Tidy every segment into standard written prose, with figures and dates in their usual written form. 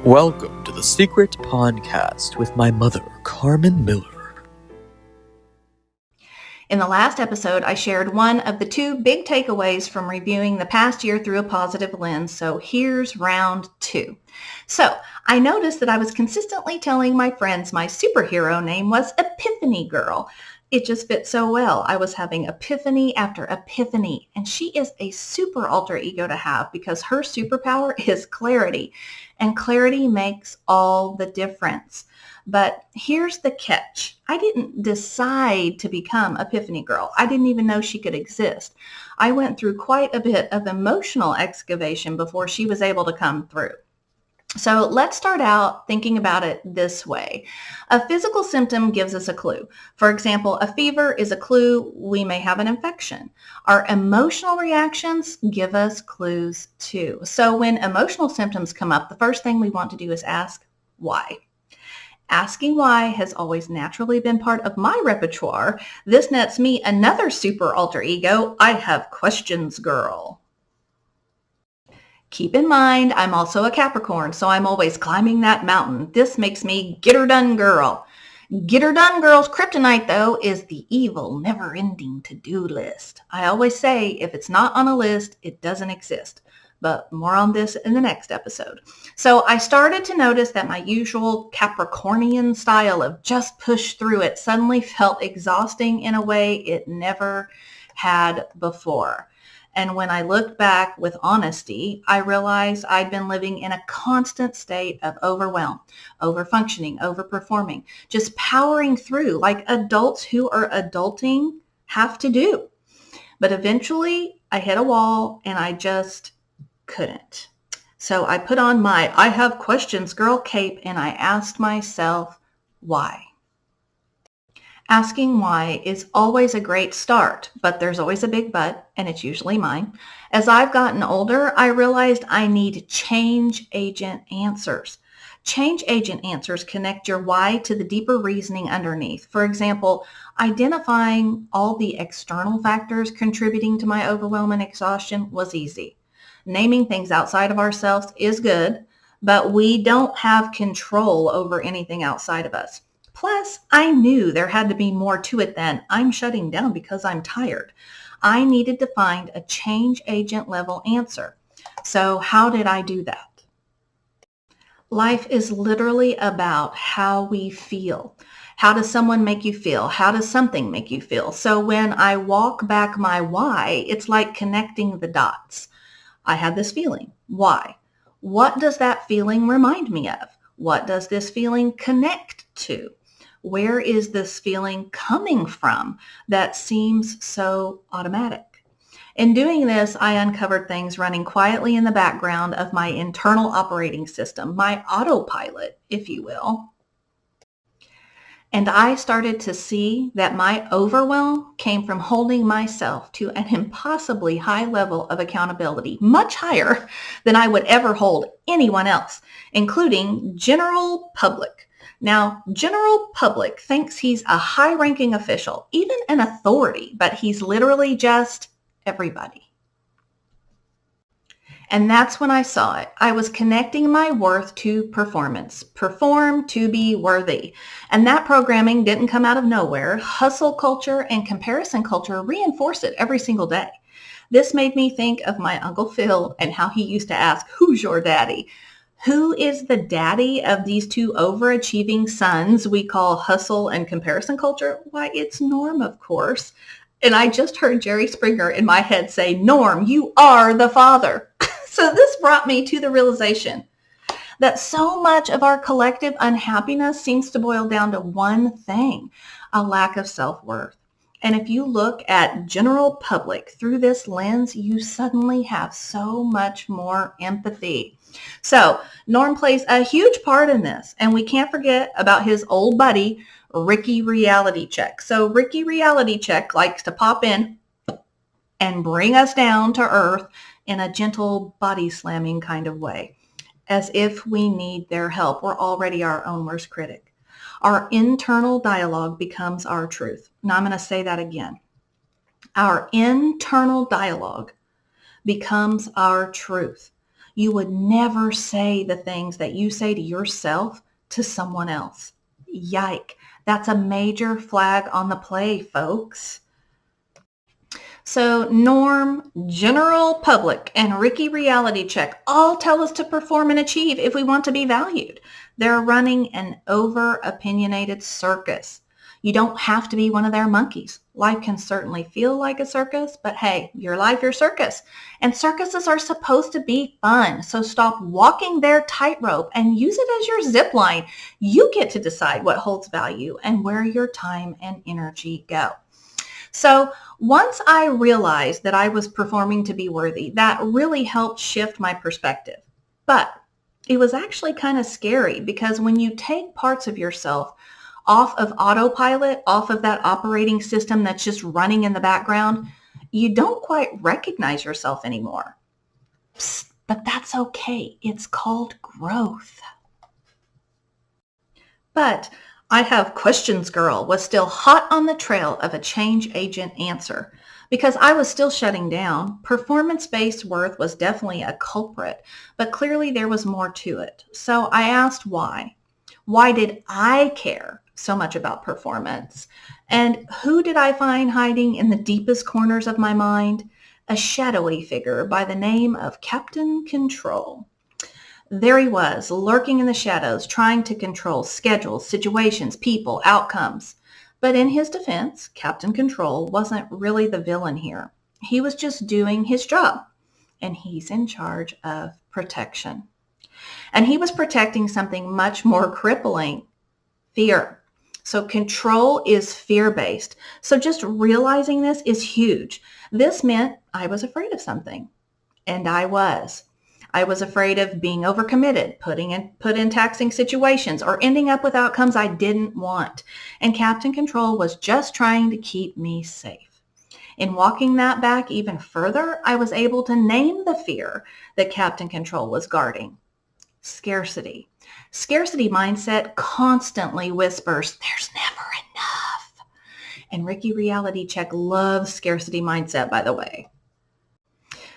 Welcome to the Secret Podcast with my mother, Carmen Miller. In the last episode, I shared one of the two big takeaways from reviewing the past year through a positive lens. So here's round two. So I noticed that I was consistently telling my friends my superhero name was Epiphany Girl. It just fit so well. I was having epiphany after epiphany, and she is a super alter ego to have because her superpower is clarity, and clarity makes all the difference. But here's the catch. I didn't decide to become Epiphany Girl. I didn't even know she could exist. I went through quite a bit of emotional excavation before she was able to come through. So let's start out thinking about it this way. A physical symptom gives us a clue. For example, a fever is a clue we may have an infection. Our emotional reactions give us clues too. So when emotional symptoms come up, the first thing we want to do is ask why. Asking why has always naturally been part of my repertoire. This nets me another super alter ego. I have questions, girl. Keep in mind, I'm also a Capricorn, so I'm always climbing that mountain. This makes me get her done girl. Get her done girl's kryptonite, though, is the evil, never-ending to-do list. I always say, if it's not on a list, it doesn't exist. But more on this in the next episode. So I started to notice that my usual Capricornian style of just push through it suddenly felt exhausting in a way it never had before. And when I looked back with honesty, I realized I'd been living in a constant state of overwhelm, overfunctioning, overperforming, just powering through like adults who are adulting have to do. But eventually I hit a wall and I just couldn't. So I put on my I have questions girl cape and I asked myself, why? Asking why is always a great start, but there's always a big but, and it's usually mine. As I've gotten older, I realized I need change agent answers. Change agent answers connect your why to the deeper reasoning underneath. For example, identifying all the external factors contributing to my overwhelm and exhaustion was easy. Naming things outside of ourselves is good, but we don't have control over anything outside of us. Plus, I knew there had to be more to it than I'm shutting down because I'm tired. I needed to find a change agent level answer. So how did I do that? Life is literally about how we feel. How does someone make you feel? How does something make you feel? So when I walk back my why, it's like connecting the dots. I had this feeling. Why? What does that feeling remind me of? What does this feeling connect to? Where is this feeling coming from that seems so automatic? In doing this, I uncovered things running quietly in the background of my internal operating system, my autopilot, if you will. And I started to see that my overwhelm came from holding myself to an impossibly high level of accountability, much higher than I would ever hold anyone else, including general public. Now, general public thinks he's a high-ranking official, even an authority, but he's literally just everybody. And that's when I saw it. I was connecting my worth to performance. Perform to be worthy. And that programming didn't come out of nowhere. Hustle culture and comparison culture reinforce it every single day. This made me think of my Uncle Phil and how he used to ask, who's your daddy? Who is the daddy of these two overachieving sons we call hustle and comparison culture? Why, it's Norm, of course. And I just heard Jerry Springer in my head say, Norm, you are the father. So this brought me to the realization that so much of our collective unhappiness seems to boil down to one thing, a lack of self-worth. And if you look at general public through this lens, you suddenly have so much more empathy. So Norm plays a huge part in this, and we can't forget about his old buddy, Ricky Reality Check. So Ricky Reality Check likes to pop in and bring us down to earth in a gentle body slamming kind of way, as if we need their help. We're already our own worst critic. Our internal dialogue becomes our truth. Now I'm going to say that again. Our internal dialogue becomes our truth. You would never say the things that you say to yourself to someone else. Yike. That's a major flag on the play, folks. So Norm, General Public, and Ricky Reality Check all tell us to perform and achieve if we want to be valued. They're running an over-opinionated circus. You don't have to be one of their monkeys. Life can certainly feel like a circus, but hey, your life, your circus. And circuses are supposed to be fun. So stop walking their tightrope and use it as your zip line. You get to decide what holds value and where your time and energy go. So once I realized that I was performing to be worthy, that really helped shift my perspective. But it was actually kind of scary because when you take parts of yourself off of autopilot, off of that operating system that's just running in the background, you don't quite recognize yourself anymore. Psst, but that's okay. It's called growth. But I Have Questions Girl was still hot on the trail of a change agent answer. Because I was still shutting down, performance-based worth was definitely a culprit, but clearly there was more to it. So I asked why. Why did I care so much about performance? And who did I find hiding in the deepest corners of my mind? A shadowy figure by the name of Captain Control. There he was, lurking in the shadows, trying to control schedules, situations, people, outcomes. But in his defense, Captain Control wasn't really the villain here. He was just doing his job, and he's in charge of protection. And he was protecting something much more crippling, fear. So control is fear-based. So just realizing this is huge. This meant I was afraid of something, and I was. I was afraid of being overcommitted, put in taxing situations, or ending up with outcomes I didn't want. And Captain Control was just trying to keep me safe. In walking that back even further, I was able to name the fear that Captain Control was guarding. Scarcity. Scarcity mindset constantly whispers, there's never enough. And Ricky Reality Check loves scarcity mindset, by the way.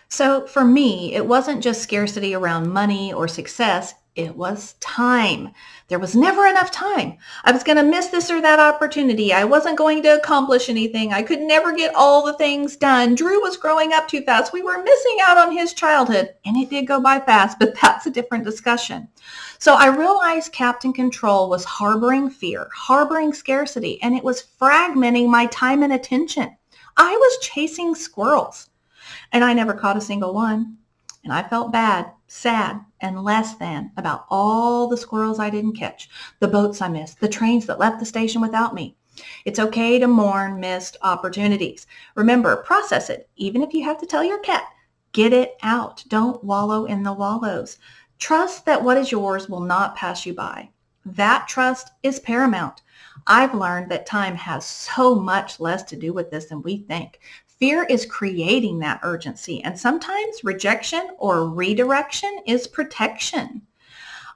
So for me, it wasn't just scarcity around money or success. It was time. There was never enough time. I was going to miss this or that opportunity. I wasn't going to accomplish anything. I could never get all the things done. Drew was growing up too fast. We were missing out on his childhood, and it did go by fast, but that's a different discussion. So I realized Captain Control was harboring fear, harboring scarcity, and it was fragmenting my time and attention. I was chasing squirrels. And I never caught a single one. And I felt bad, sad, and less than about all the squirrels I didn't catch, the boats I missed, the trains that left the station without me. It's okay to mourn missed opportunities. Remember, process it. Even if you have to tell your cat, get it out. Don't wallow in the wallows. Trust that what is yours will not pass you by. That trust is paramount. I've learned that time has so much less to do with this than we think. Fear is creating that urgency, and sometimes rejection or redirection is protection.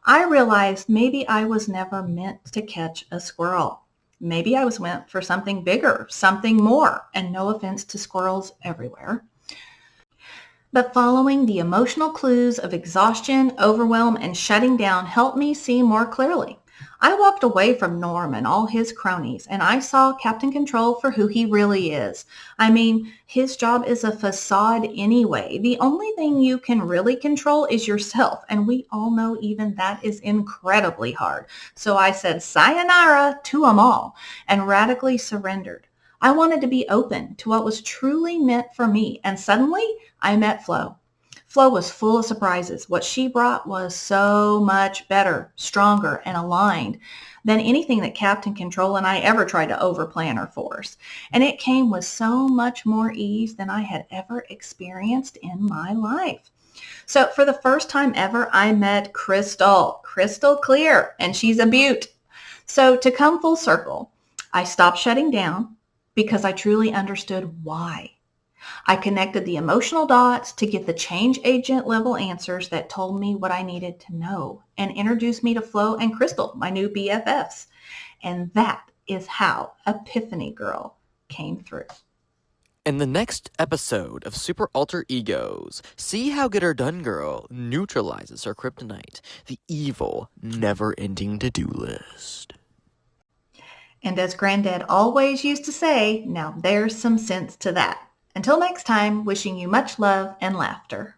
I realized maybe I was never meant to catch a squirrel. Maybe I was meant for something bigger, something more, and no offense to squirrels everywhere. But following the emotional clues of exhaustion, overwhelm, and shutting down helped me see more clearly. I walked away from Norm and all his cronies, and I saw Captain Control for who he really is. I mean, his job is a facade anyway. The only thing you can really control is yourself, and we all know even that is incredibly hard. So I said sayonara to them all and radically surrendered. I wanted to be open to what was truly meant for me, and suddenly I met Flo. Flo was full of surprises. What she brought was so much better, stronger, and aligned than anything that Captain Control and I ever tried to overplan or force. And it came with so much more ease than I had ever experienced in my life. So for the first time ever, I met crystal clear, and she's a beaut. So to come full circle, I stopped shutting down because I truly understood why. I connected the emotional dots to get the change agent level answers that told me what I needed to know and introduced me to Flo and Crystal, my new BFFs. And that is how Epiphany Girl came through. In the next episode of Super Alter Egos, see how Get Her Done Girl neutralizes her kryptonite, the evil, never-ending to-do list. And as Granddad always used to say, now there's some sense to that. Until next time, wishing you much love and laughter.